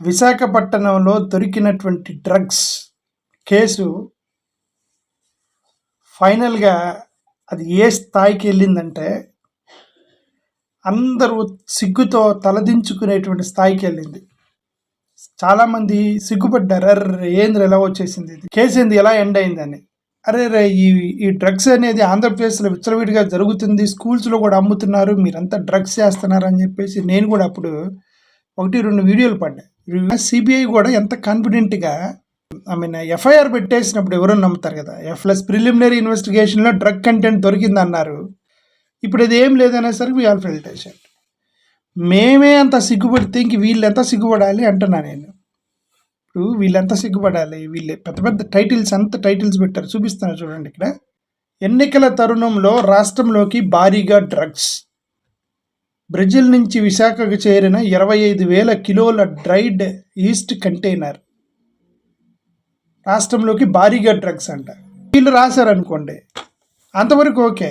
విశాఖపట్నంలో దొరికినటువంటి drugs case ఫైనల్గా అది ఏ స్థాయికి వెళ్ళిందంటే అందరూ సిగ్గుతో తలదించుకునేటువంటి స్థాయికి వెళ్ళింది. చాలామంది సిగ్గుపడ్డారు, అర్రే ఏంది ఎలా వచ్చేసింది ఇది, కేసు ఏంది ఎలా ఎండ్ అయిందని. అరే రే ఈ డ్రగ్స్ అనేది ఆంధ్రప్రదేశ్లో విచ్చలవిడిగా జరుగుతుంది, స్కూల్స్లో కూడా అమ్ముతున్నారు, మీరంతా డ్రగ్స్ చేస్తున్నారు అని చెప్పేసి నేను కూడా అప్పుడు 1-2 వీడియోలు పడ్డాయి. సిబిఐ కూడా ఎంత కాన్ఫిడెంట్గా ఎఫ్ఐఆర్ పెట్టేసినప్పుడు ఎవరో నమ్ముతారు కదా, ప్లస్ ప్రిలిమినరీ ఇన్వెస్టిగేషన్లో డ్రగ్ కంటెంట్ దొరికింది అన్నారు. ఇప్పుడు ఇది ఏం లేదనేసరికి వీ ఆల్ ఫెల్ట్ అషేమ్డ్. మేమే అంత సిగ్గుపడితే ఇంక వీళ్ళు ఎంత సిగ్గుపడాలి అంటున్నా నేను. ఇప్పుడు వీళ్ళెంత సిగ్గుపడాలి, వీళ్ళు పెద్ద పెద్ద టైటిల్స్ అంత టైటిల్స్ పెట్టారు, చూపిస్తాను చూడండి. ఇక్కడ ఎన్నికల తరుణంలో రాష్ట్రంలోకి భారీగా డ్రగ్స్, బ్రెజిల్ నుంచి విశాఖకు చేరిన 25,000 కిలోల డ్రైడ్ ఈస్ట్ కంటైనర్, రాష్ట్రంలోకి భారీగా డ్రగ్స్ అంట. వీళ్ళు రాశారనుకోండి అంతవరకు ఓకే,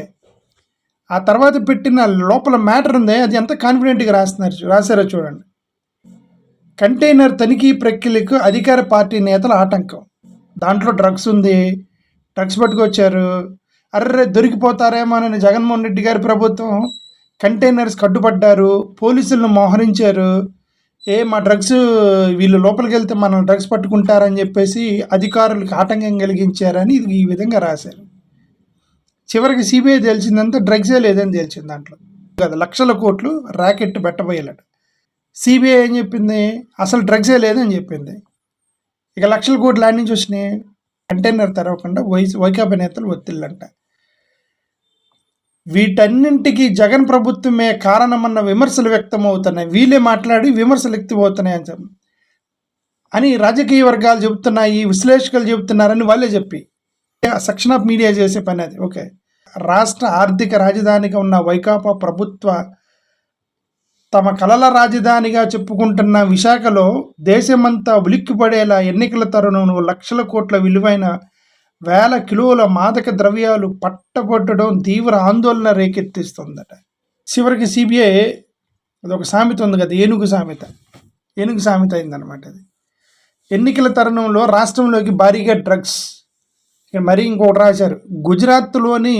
ఆ తర్వాత పెట్టిన లోపల మ్యాటర్ ఉంది, అది ఎంత కాన్ఫిడెంట్గా రాశారో చూడండి. కంటైనర్ తనిఖీ ప్రక్రియకు అధికార పార్టీ నేతల ఆటంకం, దాంట్లో డ్రగ్స్ ఉంది, డ్రగ్స్ పట్టుకొచ్చారు, అర్రే దొరికిపోతారేమోనని జగన్మోహన్ రెడ్డి గారి ప్రభుత్వం కంటైనర్స్ కట్టుబడ్డారు, పోలీసులను మోహరించారు. మా డ్రగ్స్ వీళ్ళు లోపలికి వెళ్తే మనం డ్రగ్స్ పట్టుకుంటారని చెప్పేసి అధికారులకు ఆటంకం కలిగించారని ఇది ఈ విధంగా రాశారు. చివరికి సిబిఐ తెలిసిందంతా డ్రగ్సే లేదని తెలిసింది. దాంట్లో కదా లక్షల కోట్లు ర్యాకెట్ పెట్టబోయేలాడు. సిబిఐ ఏం చెప్పింది, అసలు డ్రగ్సే లేదని చెప్పింది. ఇక లక్షల కోట్లు ఆడి నుంచి వచ్చినాయి, కంటైనర్ తెరవకుండా వైకాపా నేతలు ఒత్తిళ్ళంట. వీటన్నింటికి జగన్ ప్రభుత్వమే కారణమన్న విమర్శలు వ్యక్తమవుతున్నాయి. వీళ్ళే మాట్లాడి విమర్శలు వ్యక్తమవుతున్నాయి అని రాజకీయ వర్గాలు చెబుతున్నాయి, విశ్లేషకులు చెబుతున్నారని వాళ్ళే చెప్పి సెక్షన్ ఆఫ్ మీడియా చేసే పని అది. ఓకే, రాష్ట్ర ఆర్థిక రాజధానిగా ఉన్న వైకాపా ప్రభుత్వ తమ కలల రాజధానిగా చెప్పుకుంటున్న విశాఖలో దేశమంతా ఉలిక్కిపడేలా ఎన్నికల తరుణంలో లక్షల కోట్ల విలువైన 1,000 కిలోల మాదక ద్రవ్యాలు పట్టబట్టడం తీవ్ర ఆందోళన రేకెత్తిస్తుందట. చివరికి సిబిఐ అదొక సామెత ఉంది కదా, ఏనుగు సామెత అయిందనమాట. అది ఎన్నికల తరుణంలో రాష్ట్రంలోకి భారీగా డ్రగ్స్. ఇక్కడ మరీ ఇంకోటి రాశారు, గుజరాత్లోని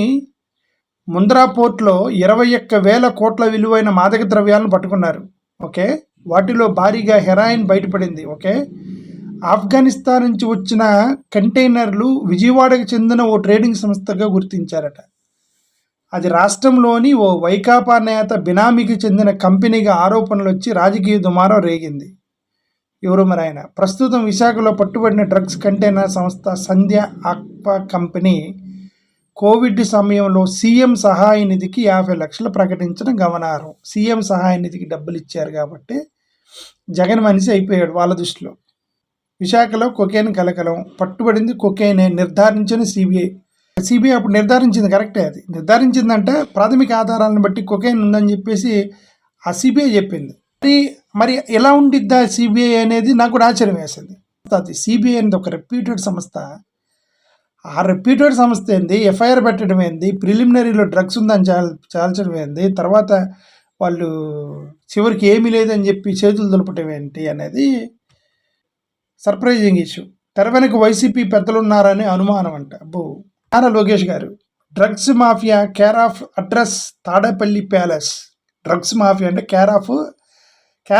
ముంద్రా పోర్ట్లో 21,000 కోట్ల విలువైన మాదక ద్రవ్యాలను పట్టుకున్నారు. ఓకే, వాటిలో భారీగా హెరాయిన్ బయటపడింది. ఓకే, ఆఫ్ఘనిస్తాన్ నుంచి వచ్చిన కంటైనర్లు విజయవాడకు చెందిన ఓ ట్రేడింగ్ సంస్థగా గుర్తించారట. అది రాష్ట్రంలోని ఓ వైకాపా నేత బినామీకి చెందిన కంపెనీగా ఆరోపణలు వచ్చి రాజకీయ దుమారం రేగింది. ఎవరు మరి ఆయన? ప్రస్తుతం విశాఖలో పట్టుబడిన డ్రగ్స్ కంటైనర్ సంస్థ సంధ్య ఆక్వా కంపెనీ కోవిడ్ సమయంలో సీఎం సహాయ నిధికి 50 లక్షలు ప్రకటించడం గమనార్హం. సీఎం సహాయ నిధికి డబ్బులు ఇచ్చారు కాబట్టి జగన్ మనిషి అయిపోయాడు వాళ్ళ దృష్టిలో. విశాఖలో కొకైన్ కలకలం, పట్టుబడింది కొకైనే నిర్ధారించిన సిబిఐ అప్పుడు నిర్ధారించింది, కరెక్టే. అది నిర్ధారించిందంటే ప్రాథమిక ఆధారాలను బట్టి కొకైన్ ఉందని చెప్పేసి ఆ సిబిఐ చెప్పింది. మరి ఎలా ఉండిద్దా సిబిఐ అనేది నాకు కూడా ఆశ్చర్యం వేసింది. అది సిబిఐ అనేది ఒక రెప్యూటెడ్ సంస్థ. ఆ రెప్యూటెడ్ సంస్థ ఏంది, ఎఫ్ఐఆర్ పెట్టడం ఏంది, ప్రిలిమినరీలో డ్రగ్స్ ఉందని చాల్చడం ఏంది, తర్వాత వాళ్ళు చివరికి ఏమీ లేదని చెప్పి చేతులు దులపటం ఏంటి అనేది సర్ప్రైజింగ్ ఇష్యూ. తెర వెనక వైసీపీ పెద్దలు ఉన్నారని అనుమానం అంట. నారా లోకేష్ గారు, drugs mafia care of address Tadepalli palace. Drugs mafia అంటే care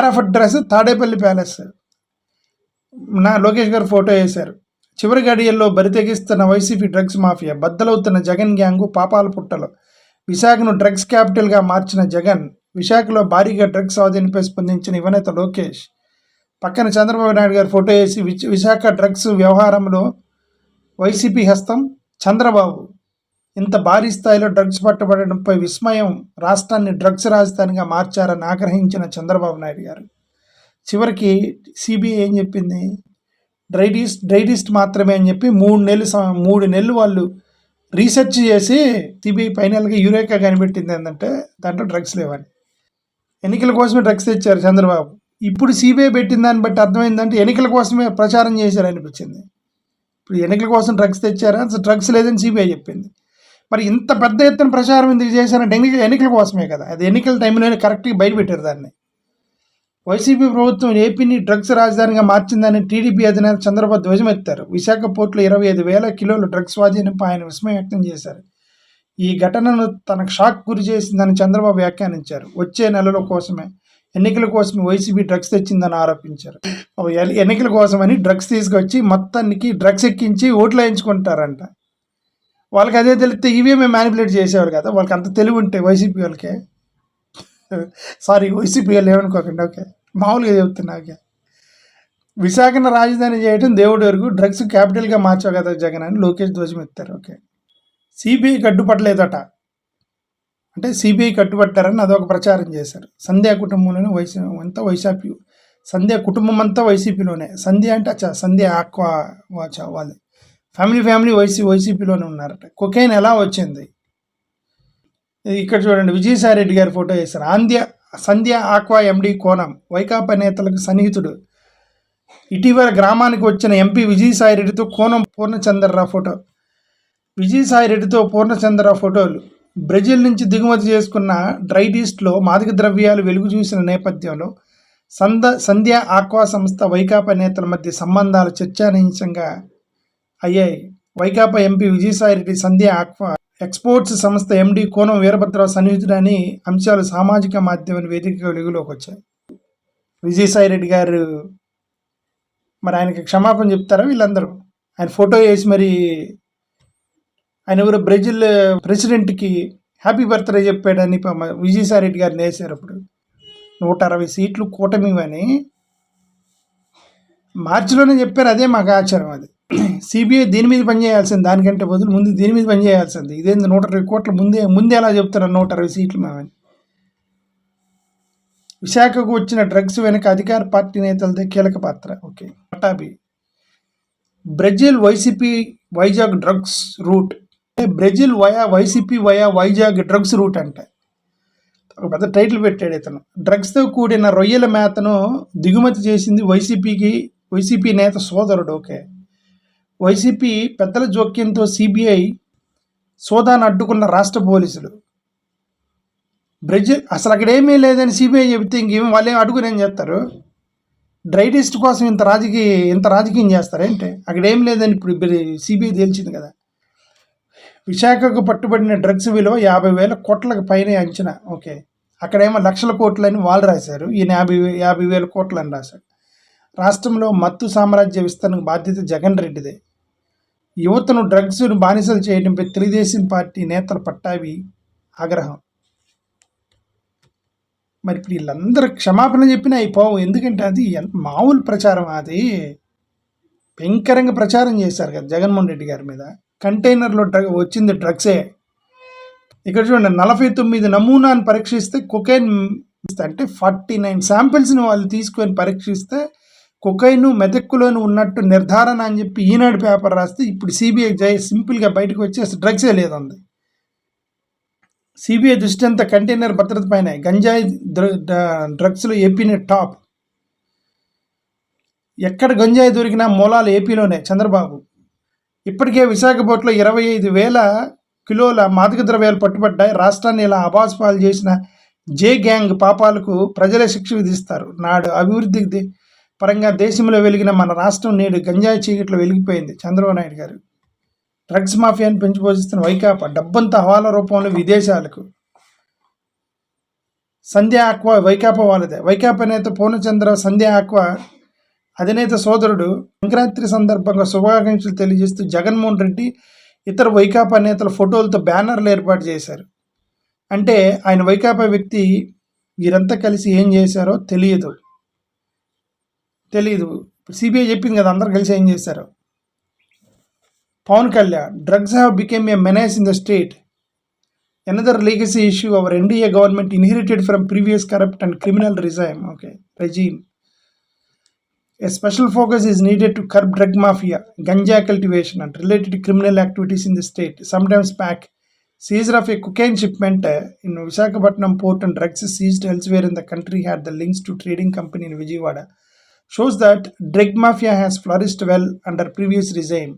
of address Tadepalli palace. Lokesh గారు ఫోటో వేశారు. చివరి గడియల్లో బరితెగిస్తున్న వైసీపీ డ్రగ్స్ మాఫియా, బద్దలవుతున్న జగన్ గ్యాంగు పాపాల పుట్టలు. విశాఖను డ్రగ్స్ క్యాపిటల్గా మార్చిన జగన్, విశాఖలో భారీగా డ్రగ్స్ స్వాధీనంపై స్పందించిన యువనేత లోకేష్. పక్కన చంద్రబాబు నాయుడు గారు ఫోటో వేసి విశాఖ డ్రగ్స్ వ్యవహారంలో వైసీపీ హస్తం. చంద్రబాబు, ఇంత భారీ స్థాయిలో డ్రగ్స్ పట్టబడడంపై విస్మయం, రాష్ట్రాన్ని డ్రగ్స్ రాజధానిగా మార్చారని ఆగ్రహించిన చంద్రబాబు నాయుడు గారు. చివరికి సిబిఐ ఏం చెప్పింది, డ్రైడిస్ట్ మాత్రమే అని చెప్పి 3 నెలలు వాళ్ళు రీసెర్చ్ చేసి సిబిఐ ఫైనల్గా యూరేకా కనిపెట్టింది ఏంటంటే దాంట్లో డ్రగ్స్ లేవని. ఎన్నికల కోసమే డ్రగ్స్ తెచ్చారు చంద్రబాబు. ఇప్పుడు సిబిఐ పెట్టిన దాన్ని బట్టి అర్థమైందంటే ఎన్నికల కోసమే ప్రచారం చేశారు అనిపించింది. ఇప్పుడు ఎన్నికల కోసం డ్రగ్స్ తెచ్చారా, అసలు డ్రగ్స్ లేదని సిబిఐ చెప్పింది. మరి ఇంత పెద్ద ఎత్తున ప్రచారం ఎందుకు చేశారంటే ఎన్నికల కోసమే కదా. అది ఎన్నికల టైంలోనే కరెక్ట్గా బయటపెట్టారు దాన్ని. వైసీపీ ప్రభుత్వం ఏపీని డ్రగ్స్ రాజధానిగా మార్చిందని టీడీపీ అధినేత చంద్రబాబు ధ్వజమెత్తారు. విశాఖ పోర్టులో 25,000 కిలోల డ్రగ్స్ స్వాధీనంపై ఆయన విస్మయం వ్యక్తం చేశారు. ఈ ఘటనను తనకు షాక్ గురి చేసిందని చంద్రబాబు వ్యాఖ్యానించారు. వచ్చే నెలల కోసమే ఎన్నికల కోసమే వైసీపీ డ్రగ్స్ తెచ్చిందని ఆరోపించారు. ఎన్నికల కోసమని డ్రగ్స్ తీసుకొచ్చి మొత్తానికి డ్రగ్స్ ఎక్కించి ఓట్లు వేయించుకుంటారంట. వాళ్ళకి అదే తెలిస్తే ఈవీఎంఏ మ్యానిపులేట్ చేసేవారు కదా, వాళ్ళకి అంత తెలివి ఉంటే వైసీపీ వాళ్ళకే. సారీ, వైసీపీ వాళ్ళు ఏమనుకోకండి, ఓకే, మామూలుగా చెప్తున్నా. ఓకే, విశాఖను రాజధాని చేయడం దేవుడి వరకు, డ్రగ్స్ క్యాపిటల్గా మార్చావు కదా జగన్ అని లోకేష్ ధ్వజం ఎత్తారు. ఓకే, సిబిఐకి అడ్డుపట్టలేదట, అంటే సిబిఐకి అడ్డుపట్టారని అదొక ప్రచారం చేశారు. సంధ్యా కుటుంబంలోనే అంతా వైసీపీ, సంధ్యా కుటుంబం అంతా వైసీపీలోనే. సంధ్య అంటే సంధ్య ఆక్వా వాళ్ళు ఫ్యామిలీ వైసీపీలోనే ఉన్నారట. కొకైన్ ఎలా వచ్చింది ఇక్కడ చూడండి, విజయసాయిరెడ్డి గారి ఫోటో వేశారు. సంధ్య ఆక్వా ఎండి కోనం వైకాపా నేతలకు సన్నిహితుడు. ఇటీవల గ్రామానికి వచ్చిన ఎంపీ విజయసాయిరెడ్డితో కోనం పూర్ణచంద్రరావు ఫోటో. విజయసాయిరెడ్డితో పూర్ణచంద్రరావు ఫోటోలు. బ్రెజిల్ నుంచి దిగుమతి చేసుకున్న డ్రైడ్ ఈస్ట్లో మాదక ద్రవ్యాలు వెలుగు చూసిన నేపథ్యంలో సంధ్య ఆక్వా సంస్థ వైకాపా నేతల మధ్య సంబంధాలు చర్చానీయాంశంగా అయ్యాయి. వైకాపా ఎంపీ విజయసాయిరెడ్డి సంధ్య ఆక్వా ఎక్స్పోర్ట్స్ సంస్థ ఎండి కోనం వీరభద్రరావు సన్నిహితుడని అంశాలు సామాజిక మాధ్యమం వేదికగా వెలుగులోకి వచ్చాయి. విజయసాయిరెడ్డి గారు మరి ఆయనకి క్షమాపణ చెప్తారా వీళ్ళందరూ? ఆయన ఫోటో వేసి మరి ఆయన ఎవరు బ్రెజిల్ ప్రెసిడెంట్కి హ్యాపీ బర్త్డే చెప్పాడని విజయసాయిరెడ్డి గారిని వేశారు. అప్పుడు 160 సీట్లు కూటమి అని మార్చిలోనే చెప్పారు. అదే మాకు ఆచారం. అది సిబిఐ దీని మీద పనిచేయాల్సింది, దానికంటే బదులు ముందు దీని మీద పనిచేయాల్సింది. ఇదేంది 120 కోట్ల ముందే ఎలా చెప్తారు 160 సీట్లు మేమని. విశాఖకు వచ్చిన డ్రగ్స్ వెనుక అధికార పార్టీ నేతలదే కీలక పాత్ర. Okay, Pattabhi Brazil YCP Vizag drugs route, Brazil YCP Vizag drugs route అంటే ఒక పెద్ద టైటిల్ పెట్టాడు ఇతను. డ్రగ్స్తో కూడిన రొయ్యల మేతను దిగుమతి చేసింది వైసీపీ నేత సోదరుడు. ఓకే, వైసీపీ పెద్దల జోక్యంతో సిబిఐ సోదాను అడ్డుకున్న రాష్ట్ర పోలీసులు. బ్రెజిల్ అసలు అక్కడ ఏమీ లేదని సిబిఐ చెబితే ఇంకేమి వాళ్ళు ఏమి అడుగుని ఏం చేస్తారు? డ్రై టెస్ట్ కోసం ఇంత రాజకీయం చేస్తారేంటే? అక్కడ ఏం లేదని ఇప్పుడు సిబిఐ తేల్చింది కదా. విశాఖకు పట్టుబడిన డ్రగ్స్ విలువ 50,000 కోట్లకు పైనే అంచనా. ఓకే, అక్కడేమో లక్షల కోట్లని వాళ్ళు రాశారు, ఈయన 50,000 కోట్లు అని రాశారు. రాష్ట్రంలో మత్తు సామ్రాజ్య విస్తరణకు బాధ్యత జగన్ రెడ్డిదే. యువతను డ్రగ్స్ను బానిసలు చేయడంపై తెలుగుదేశం పార్టీ నేతల పట్టాభి ఆగ్రహం. మరి ఇప్పుడు వీళ్ళందరూ క్షమాపణ చెప్పినా అయిపోవు, ఎందుకంటే అది మామూలు ప్రచారం. అది భయంకరంగా ప్రచారం చేశారు కదా జగన్మోహన్ రెడ్డి గారి మీద. కంటైనర్లో వచ్చింది డ్రగ్సే. ఇక్కడ చూడండి, 49 నమూనాను పరీక్షిస్తే కొకైన్, అంటే 49 శాంపిల్స్ని వాళ్ళు తీసుకొని పరీక్షిస్తే కొకైన్ మెదక్కులోని ఉన్నట్టు నిర్ధారణ అని చెప్పి ఈనాడు పేపర్ రాస్తే ఇప్పుడు సిబిఐ సింపుల్గా బయటకు వచ్చి అసలు డ్రగ్సే లేదంది. సిబిఐ దృష్టి అంతా కంటైనర్ భద్రత పైన. గంజాయి డ్రగ్స్లో ఏపీనే టాప్. ఎక్కడ గంజాయి దొరికినా మూలాలు ఏపీలోనే. చంద్రబాబు ఇప్పటికే విశాఖ పోర్టులో 25,000 కిలోల మాదక ద్రవ్యాలు పట్టుబడ్డాయి. రాష్ట్రాన్ని ఇలా అబాస్పాలు చేసిన జే గ్యాంగ్ పాపాలకు ప్రజలే శిక్ష విధిస్తారు. నాడు అభివృద్ధి పరంగా దేశంలో వెలిగిన మన రాష్ట్రం నేడు గంజాయి చీకట్లో వెలిగిపోయింది. చంద్రబాబు నాయుడు గారు డ్రగ్స్ మాఫియాను పెంచిపోషిస్తున్న వైకాపా డబ్బంతా హవాలా రూపంలో విదేశాలకు. సంధ్య ఆక్వా వైకాపా వాళ్ళదే. వైకాపా నేత పూర్ణచంద్ర సంధ్య ఆక్వా అధినేత సోదరుడు సంక్రాంతి సందర్భంగా శుభాకాంక్షలు తెలియజేస్తూ జగన్మోహన్ రెడ్డి ఇతర వైకాపా నేతల ఫోటోలతో బ్యానర్లు ఏర్పాటు చేశారు. అంటే ఆయన వైకాపా వ్యక్తి. వీరంతా కలిసి ఏం చేశారో తెలియదు. సిబిఐ చెప్పింది కదా అందరు కలిసి ఏం చేశారో. Pawan Kalyan, drugs have become a menace in the state. Another legacy issue our NDA government inherited from previous corrupt and criminal regime. A special focus is needed to curb drug mafia, ganja cultivation and related criminal activities in the state. Sometimes back, seizure of a cocaine shipment in Visakhapatnam port and drugs seized elsewhere in the country had the links to trading company in Vijayawada. Shows that drug mafia has flourished well under previous regime.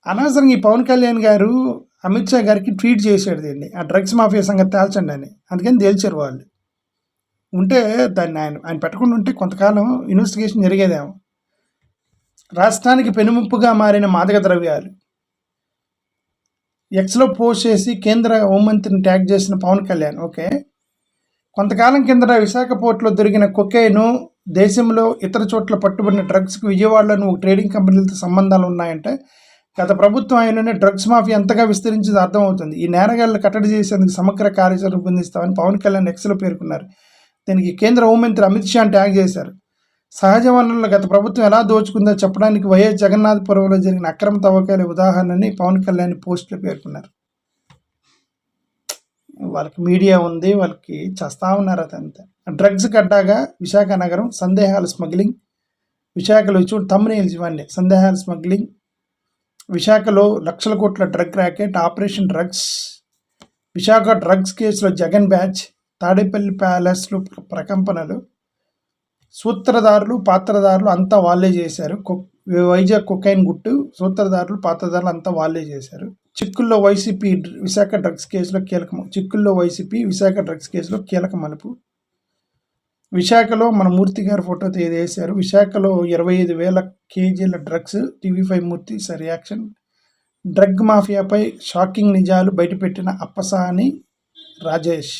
అనవసరంగా ఈ పవన్ కళ్యాణ్ గారు అమిత్ షా గారికి tweet చేశాడు దీన్ని, ఆ drugs mafia సంగతి తేల్చండి అని. అందుకని తేల్చారు వాళ్ళు. ఉంటే దాన్ని ఆయన పెట్టకుండా ఉంటే కొంతకాలం ఇన్వెస్టిగేషన్ జరిగేదేమో. రాష్ట్రానికి పెనుముప్పుగా మారిన మాదక ద్రవ్యాలు. ఎక్స్లో పోస్ట్ చేసి కేంద్ర హోంమంత్రిని ట్యాగ్ చేసిన పవన్ కళ్యాణ్. ఓకే, కొంతకాలం కిందట విశాఖ పోర్టులో దొరికిన కొకైను, దేశంలో ఇతర చోట్ల పట్టుబడిన డ్రగ్స్కి విజయవాడలో ట్రేడింగ్ కంపెనీలతో సంబంధాలు ఉన్నాయంటే గత ప్రభుత్వం ఆయననే డ్రగ్స్ మాఫియా ఎంతగా విస్తరించింది అర్థమవుతుంది. ఈ నేరగాళ్లను కట్టడి చేసేందుకు సమగ్ర కార్యాచరణ రూపొందిస్తామని పవన్ కళ్యాణ్ ఎక్స్లో పేర్కొన్నారు. దీనికి కేంద్ర హోంమంత్రి అమిత్ షాని ట్యాగ్ చేశారు. సహజ వనరులు గత ప్రభుత్వం ఎలా దోచుకుందో చెప్పడానికి వైఎస్ జగన్నాథపురంలో జరిగిన అక్రమ తవ్వకాల ఉదాహరణని పవన్ కళ్యాణ్ పోస్టులో పేర్కొన్నారు. వాళ్ళకి మీడియా ఉంది, వాళ్ళకి చేస్తా ఉన్నారు అదంతా. డ్రగ్స్ కడ్డాగా విశాఖ నగరం, సందేహాల స్మగ్లింగ్. విశాఖలో తమ్మునేల్స్ ఇవ్వండి. సందేహాల స్మగ్లింగ్. విశాఖలో లక్షల కోట్ల drug racket, operation drugs. Visakha drugs కేసులో జగన్ బ్యాచ్. తాడేపల్లి ప్యాలెస్లో ప్రకంపనలు. సూత్రధారులు పాత్రధారులు అంతా వాళ్ళే చేశారు. వైజాగ్ కొకైన్ గుట్టు, సూత్రధారులు పాత్రధారులు అంతా వాళ్ళే చేశారు. చిక్కుల్లో వైసీపీ విశాఖ డ్రగ్స్ కేసులో కీలక మలుపు. విశాఖలో మన మూర్తి గారి ఫోటోతో ఏది వేశారు. విశాఖలో 25,000 కేజీల డ్రగ్స్. TV5 మూర్తి రియాక్షన్. డ్రగ్ మాఫియాపై షాకింగ్ నిజాలు బయటపెట్టిన అప్పసాని రాజేష్.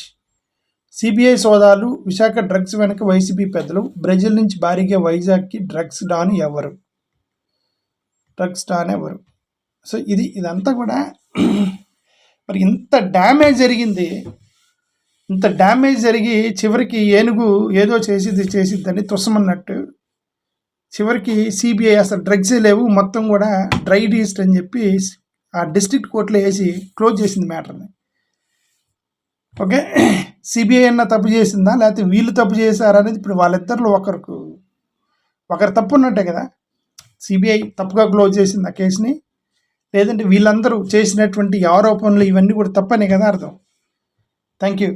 సిబిఐ సోదాలు. విశాఖ డ్రగ్స్ వెనక వైసీపీ పెద్దలు. బ్రెజిల్ నుంచి భారీగా వైజాగ్కి డ్రగ్స్ డాన్ ఎవరు? సో ఇదంతా కూడా మరి ఇంత డ్యామేజ్ జరిగి చివరికి ఏనుగు ఏదో చేసిద్దని తుసమన్నట్టు చివరికి సిబిఐ అసలు డ్రగ్సే లేవు, మొత్తం కూడా డ్రై లిస్ట్ అని చెప్పి ఆ డిస్ట్రిక్ట్ కోర్టులో వేసి క్లోజ్ చేసింది మ్యాటర్ని. ఓకే, సిబిఐ అన్న తప్పు చేసిందా లేకపోతే వీళ్ళు తప్పు చేశారా అనేది ఇప్పుడు వాళ్ళిద్దరిలో ఒకరు తప్పు ఉన్నట్టే కదా. సిబిఐ తప్పుగా క్లోజ్ చేసింది ఆ కేసుని, లేదంటే వీళ్ళందరూ చేసినటువంటి ఆరోపణలు ఇవన్నీ కూడా తప్పనే కదా అర్థం. Thank you.